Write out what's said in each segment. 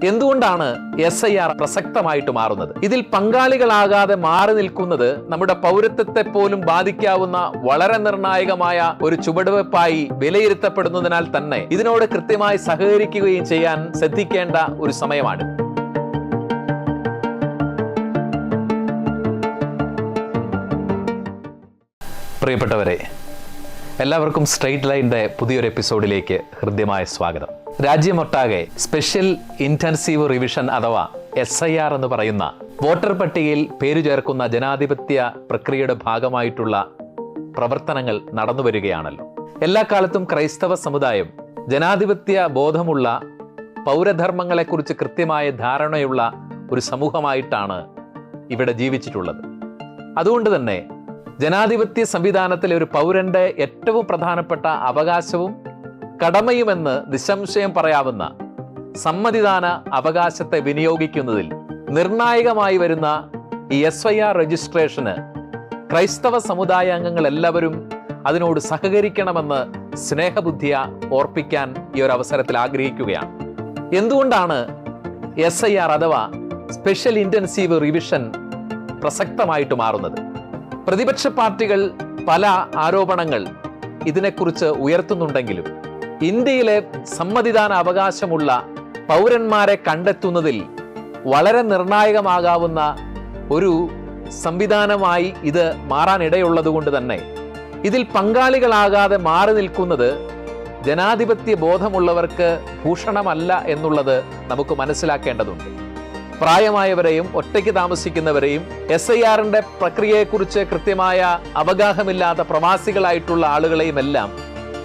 എന്തുകൊണ്ടാണ് SIR പ്രസക്തമായിട്ട് മാറുന്നത്? ഇതിൽ പങ്കാളികളാകാതെ മാറി നിൽക്കുന്നത് നമ്മുടെ പൗരത്വത്തെ പോലും ബാധിക്കാവുന്ന വളരെ നിർണായകമായ ഒരു ചുവടുവെപ്പായി വിലയിരുത്തപ്പെടുന്നതിനാൽ തന്നെ ഇതിനോട് കൃത്യമായി സഹകരിക്കുകയും ചെയ്യാൻ ശ്രദ്ധിക്കേണ്ട ഒരു സമയമാണ്. പ്രിയപ്പെട്ടവരെ, എല്ലാവർക്കും സ്ട്രെയിറ്റ് ലൈനിന്റെ പുതിയൊരു എപ്പിസോഡിലേക്ക് ഹൃദ്യമായ സ്വാഗതം. രാജ്യമൊട്ടാകെ സ്പെഷ്യൽ ഇന്റൻസീവ് റിവിഷൻ അഥവാ SIR എന്ന് പറയുന്ന വോട്ടർ പട്ടികയിൽ പേരു ചേർക്കുന്ന ജനാധിപത്യ പ്രക്രിയയുടെ ഭാഗമായിട്ടുള്ള പ്രവർത്തനങ്ങൾ നടന്നു വരികയാണല്ലോ. എല്ലാ കാലത്തും ക്രൈസ്തവ സമുദായം ജനാധിപത്യ ബോധമുള്ള പൗരധർമ്മങ്ങളെക്കുറിച്ച് കൃത്യമായ ധാരണയുള്ള ഒരു സമൂഹമായിട്ടാണ് ഇവിടെ ജീവിച്ചിട്ടുള്ളത്. അതുകൊണ്ട് തന്നെ ജനാധിപത്യ സംവിധാനത്തിലെ ഒരു പൗരന്റെ ഏറ്റവും പ്രധാനപ്പെട്ട അവകാശവും കടമയുമെന്ന് നിസ്സംശയം പറയാവുന്ന സമ്മതിദാന അവകാശത്തെ വിനിയോഗിക്കുന്നതിൽ നിർണായകമായി വരുന്ന ഈ SIR രജിസ്ട്രേഷന് ക്രൈസ്തവ സമുദായ അംഗങ്ങൾ എല്ലാവരും അതിനോട് സഹകരിക്കണമെന്ന് സ്നേഹബുദ്ധിയ ഓർപ്പിക്കാൻ ഈ ഒരു അവസരത്തിൽ ആഗ്രഹിക്കുകയാണ്. എന്തുകൊണ്ടാണ് SIR അഥവാ സ്പെഷ്യൽ ഇന്റൻസീവ് റിവിഷൻ പ്രസക്തമായിട്ട് മാറുന്നത്? പ്രതിപക്ഷ പാർട്ടികൾ പല ആരോപണങ്ങൾ ഇതിനെക്കുറിച്ച് ഉയർത്തുന്നുണ്ടെങ്കിലും ഇന്ത്യയിലെ സമ്മതിദാന അവകാശമുള്ള പൗരന്മാരെ കണ്ടെത്തുന്നതിൽ വളരെ നിർണായകമാകാവുന്ന ഒരു സംവിധാനമായി ഇത് മാറാനിടയുള്ളതുകൊണ്ട് തന്നെ ഇതിൽ പങ്കാളികളാകാതെ മാറി നിൽക്കുന്നത് ജനാധിപത്യ ബോധമുള്ളവർക്ക് ഭൂഷണമല്ല എന്നുള്ളത് നമുക്ക് മനസ്സിലാക്കേണ്ടതുണ്ട്. പ്രായമായവരെയും ഒറ്റയ്ക്ക് താമസിക്കുന്നവരെയും SIRന്റെ പ്രക്രിയയെക്കുറിച്ച് കൃത്യമായ അവഗാഹമില്ലാത്ത പ്രവാസികളായിട്ടുള്ള ആളുകളെയും എല്ലാം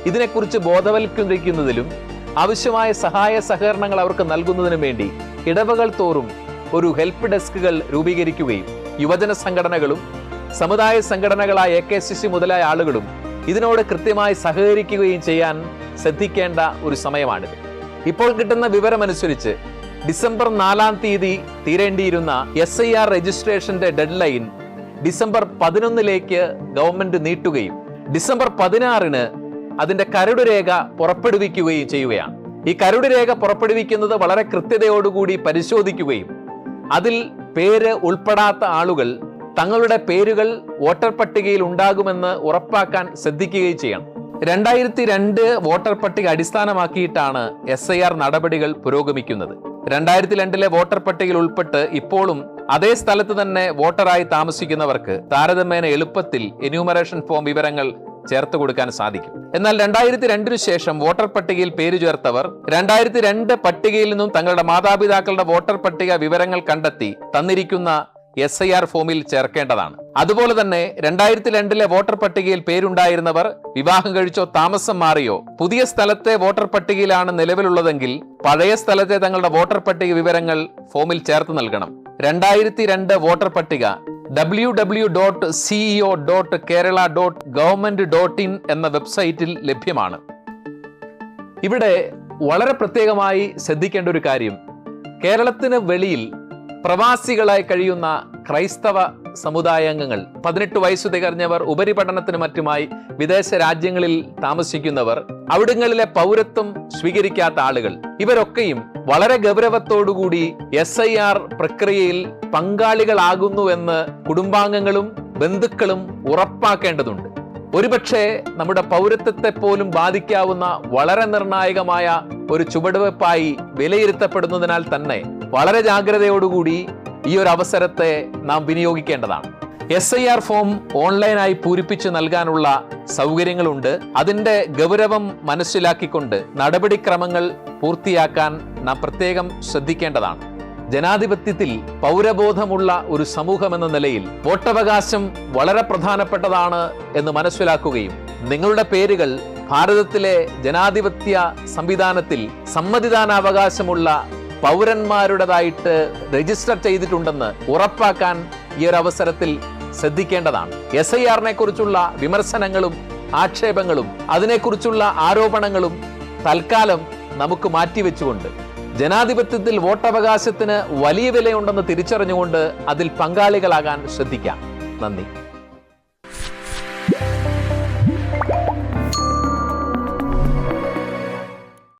ഇതിനെക്കുറിച്ച് ബോധവൽക്കരിക്കുന്നതിലും ആവശ്യമായ സഹായ സഹകരണങ്ങൾ അവർക്ക് നൽകുന്നതിനും വേണ്ടി ഇടവകൾ തോറും ഒരു ഹെൽപ്പ് ഡെസ്കുകൾ രൂപീകരിക്കുകയും യുവജന സംഘടനകളും സമുദായ സംഘടനകളായ AKCC മുതലായ ആളുകളും ഇതിനോട് കൃത്യമായി സഹകരിക്കുകയും ചെയ്യാൻ ശ്രദ്ധിക്കേണ്ട ഒരു സമയമാണിത്. ഇപ്പോൾ കിട്ടുന്ന വിവരമനുസരിച്ച് ഡിസംബർ 4-ാം തീയതി തീരേണ്ടിയിരുന്ന SIR രജിസ്ട്രേഷന്റെ ഡെഡ് ലൈൻ ഡിസംബർ 11-ലേക്ക് ഗവൺമെന്റ് നീട്ടുകയും ഡിസംബർ 16-ന് അതിന്റെ കരടുരേഖ പുറപ്പെടുവിക്കുകയും ചെയ്യുകയാണ്. ഈ കരടുരേഖ പുറപ്പെടുവിക്കുന്നത് വളരെ കൃത്യതയോടുകൂടി പരിശോധിക്കുകയും അതിൽ പേര് ഉൾപ്പെടാത്ത ആളുകൾ തങ്ങളുടെ പേരുകൾ വോട്ടർ പട്ടികയിൽ ഉണ്ടാകുമെന്ന് ഉറപ്പാക്കാൻ ശ്രദ്ധിക്കുകയും ചെയ്യണം. 2002 വോട്ടർ പട്ടിക അടിസ്ഥാനമാക്കിയിട്ടാണ് SIR നടപടികൾ പുരോഗമിക്കുന്നത്. 2002 വോട്ടർ പട്ടികയിൽ ഉൾപ്പെട്ട് ഇപ്പോഴും അതേ സ്ഥലത്ത് തന്നെ വോട്ടറായി താമസിക്കുന്നവർക്ക് താരതമ്യേന എളുപ്പത്തിൽ എന്യൂമറേഷൻ ഫോം വിവരങ്ങൾ ചേർത്ത് കൊടുക്കാൻ സാധിക്കും. എന്നാൽ 2002 ശേഷം വോട്ടർ പട്ടികയിൽ പേര് ചേർത്തവർ 2002 പട്ടികയിൽ നിന്നും തങ്ങളുടെ മാതാപിതാക്കളുടെ വോട്ടർ പട്ടിക വിവരങ്ങൾ കണ്ടെത്തി തന്നിരിക്കുന്ന SIR ഫോമിൽ ചേർക്കേണ്ടതാണ്. അതുപോലെ തന്നെ 2002 വോട്ടർ പട്ടികയിൽ പേരുണ്ടായിരുന്നവർ വിവാഹം കഴിച്ചോ താമസം മാറിയോ പുതിയ സ്ഥലത്തെ വോട്ടർ പട്ടികയിലാണ് നിലവിലുള്ളതെങ്കിൽ പഴയ സ്ഥലത്തെ തങ്ങളുടെ വോട്ടർ പട്ടിക വിവരങ്ങൾ ഫോമിൽ ചേർത്ത് നൽകണം. 2002 വോട്ടർ പട്ടിക www.ceo.kerala.government.in എന്ന വെബ്സൈറ്റിൽ ലഭ്യമാണ്. ഇവിടെ വളരെ പ്രത്യേകമായി ശ്രദ്ധിക്കേണ്ട ഒരു കാര്യം, കേരളത്തിന് വെളിയിൽ പ്രവാസികളായി കഴിയുന്ന ക്രൈസ്തവ സമുദായാംഗങ്ങൾ, 18 വയസ്സ് തികഞ്ഞവർ, ഉപരിപഠനത്തിന് മറ്റുമായി വിദേശ രാജ്യങ്ങളിൽ താമസിക്കുന്നവർ, അവിടങ്ങളിലെ പൗരത്വം സ്വീകരിക്കാത്ത ആളുകൾ, ഇവരൊക്കെയും വളരെ ഗൗരവത്തോടുകൂടി SIR പ്രക്രിയയിൽ പങ്കാളികളാകുന്നുവെന്ന് കുടുംബാംഗങ്ങളും ബന്ധുക്കളും ഉറപ്പാക്കേണ്ടതുണ്ട്. ഒരുപക്ഷെ നമ്മുടെ പൗരത്വത്തെ പോലും ബാധിക്കാവുന്ന വളരെ നിർണായകമായ ഒരു ചുവടുവെപ്പായി വിലയിരുത്തപ്പെടുന്നതിനാൽ തന്നെ വളരെ ജാഗ്രതയോടുകൂടി ഈ ഒരു അവസരത്തെ നാം വിനിയോഗിക്കേണ്ടതാണ്. SIR ഫോം ഓൺലൈനായി പൂരിപ്പിച്ച് നൽകാനുള്ള സൗകര്യങ്ങളുണ്ട്. അതിന്റെ ഗൗരവം മനസ്സിലാക്കിക്കൊണ്ട് നടപടിക്രമങ്ങൾ പൂർത്തിയാക്കാൻ നാം പ്രത്യേകം ശ്രദ്ധിക്കേണ്ടതാണ്. ജനാധിപത്യത്തിൽ പൗരബോധമുള്ള ഒരു സമൂഹം എന്ന നിലയിൽ വോട്ടവകാശം വളരെ പ്രധാനപ്പെട്ടതാണ് എന്ന് മനസ്സിലാക്കുകയും നിങ്ങളുടെ പേരുകൾ ഭാരതത്തിലെ ജനാധിപത്യ സംവിധാനത്തിൽ സമ്മതിദാനാവകാശമുള്ള പൗരന്മാരുടേതായിട്ട് രജിസ്റ്റർ ചെയ്തിട്ടുണ്ടെന്ന് ഉറപ്പാക്കാൻ ഈ ഒരു അവസരത്തിൽ ശ്രദ്ധിക്കേണ്ടതാണ്. SIRനെ കുറിച്ചുള്ള വിമർശനങ്ങളും ആക്ഷേപങ്ങളും അതിനെക്കുറിച്ചുള്ള ആരോപണങ്ങളും തൽക്കാലം നമുക്ക് മാറ്റിവെച്ചുകൊണ്ട് ജനാധിപത്യത്തിൽ വോട്ടവകാശത്തിന് വലിയ വിലയുണ്ടെന്ന് തിരിച്ചറിഞ്ഞുകൊണ്ട് അതിൽ പങ്കാളികളാകാൻ ശ്രദ്ധിക്കാം. നന്ദി.